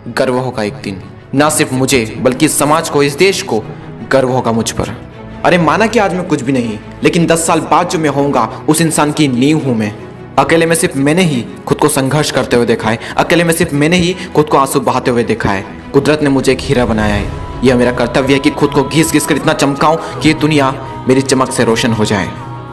गर्व होगा एक दिन, ना सिर्फ मुझे बल्कि समाज को, इस देश को गर्व होगा मुझ पर। अरे माना कि आज मैं कुछ भी नहीं, लेकिन 10 साल बाद जो मैं होऊंगा उस इंसान की नींव हूं मैं। अकेले में सिर्फ मैंने ही खुद को संघर्ष करते हुए देखा है, अकेले में सिर्फ मैंने ही खुद को आंसू बहाते हुए देखा है। कुदरत ने मुझे एक हीरा बनाया है, यह मेरा कर्तव्य है कि खुद को घिस घिस कर इतना चमकाऊं कि ये दुनिया मेरी चमक से रोशन हो जाए।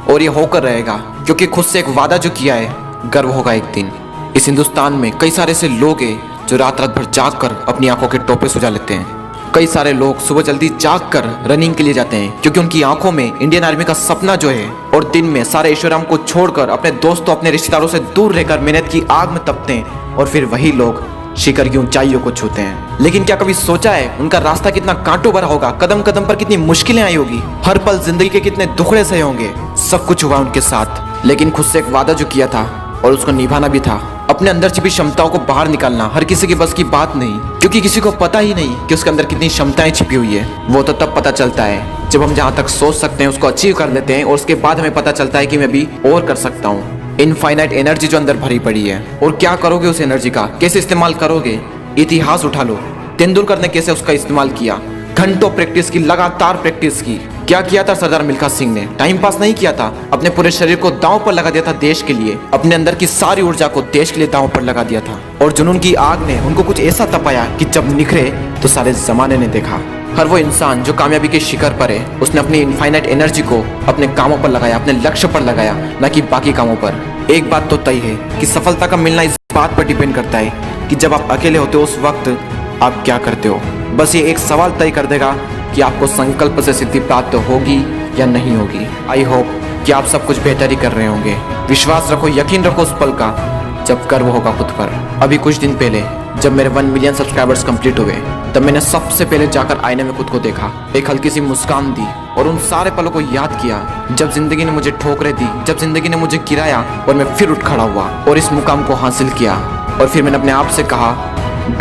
और ये होकर रहेगा, क्योंकि खुद से एक वादा जो किया है, गर्व होगा एक दिन। इस हिंदुस्तान में कई सारे ऐसे लोग हैं जो रात रात भर जाग कर अपनी आंखों के टोपे सुझा लेते हैं। कई सारे लोग सुबह जल्दी जाग कर रनिंग के लिए जाते हैं, क्योंकि उनकी आंखों में इंडियन आर्मी का सपना जो है, और दिन में सारे ऐशोआराम को छोड़कर अपने दोस्तों, अपने रिश्तेदारों से दूर रहकर मेहनत की आग में तपते हैं, और फिर वही लोग शिखर की ऊंचाइयों को छूते हैं। लेकिन क्या कभी सोचा है उनका रास्ता कितना कांटों भरा होगा, कदम कदम पर कितनी मुश्किलें आई होगी, हर पल जिंदगी के कितने दुखड़े सहे होंगे। सब कुछ हुआ उनके साथ, लेकिन खुद से एक वादा जो किया था और उसको निभाना भी था। अपने अंदर छिपी क्षमताओं को बाहर निकालना हर किसी के बस की बात नहीं, क्योंकि किसी को पता ही नहीं कि उसके अंदर कितनी क्षमताएं छिपी हुई है। वो तो तब पता चलता है जब हम जहाँ तक सोच सकते हैं उसको अचीव कर लेते हैं, और उसके बाद हमें पता चलता है कि मैं भी और कर सकता हूँ। इनफाइनाइट एनर्जी जो अंदर भरी पड़ी है, और क्या करोगे उस एनर्जी का, कैसे इस्तेमाल करोगे। इतिहास उठा लो, तेंदुलकर ने कैसे उसका इस्तेमाल किया, घंटों प्रैक्टिस की, लगातार प्रैक्टिस की। क्या किया था सरदार मिल्खा सिंह ने, टाइम पास नहीं किया था, अपने पूरे शरीर को दांव पर लगा दिया था देश के लिए, अपने अंदर की सारी ऊर्जा को देश के लिए दांव पर लगा दिया था। और जुनून की आग ने उनको कुछ ऐसा तपाया कि जब निखरे तो सारे जमाने ने देखा। हर वो इंसान जो कामयाबी के शिखर पर है, उसने अपनी इनफाइनाइट एनर्जी को अपने कामों पर लगाया, अपने लक्ष्य पर लगाया, न कि बाकी कामों पर। एक बात तो तय है कि सफलता का मिलना इस बात पर डिपेंड करता है कि जब आप अकेले होते हो उस वक्त आप क्या करते हो। बस ये एक सवाल तय कर देगा कि आपको संकल्प से सिद्धि प्राप्त होगी या नहीं होगी। आई होप कि आप सब कुछ बेहतर ही कर रहे होंगे। विश्वास रखो, यकीन रखो उस पल का जब गर्व होगा खुद पर। अभी कुछ दिन पहले जब मेरे 1 मिलियन सब्सक्राइबर्स कंप्लीट हुए, तब मैंने सबसे पहले जाकर आईने में खुद को देखा, एक हल्की सी मुस्कान दी और उन सारे पलों को याद किया जब जिंदगी ने मुझे ठोकरें दी, जब जिंदगी ने मुझे गिराया और मैं फिर उठ खड़ा हुआ और इस मुकाम को हासिल किया। और फिर मैंने अपने आप से कहा,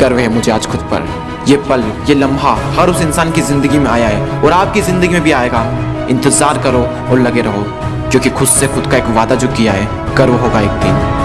गर्व है मुझे आज खुद पर। ये पल, ये लम्हा हर उस इंसान की जिंदगी में आया है और आपकी जिंदगी में भी आएगा। इंतजार करो और लगे रहो, क्योंकि खुद से खुद का एक वादा जो किया है, गर्व होगा एक दिन।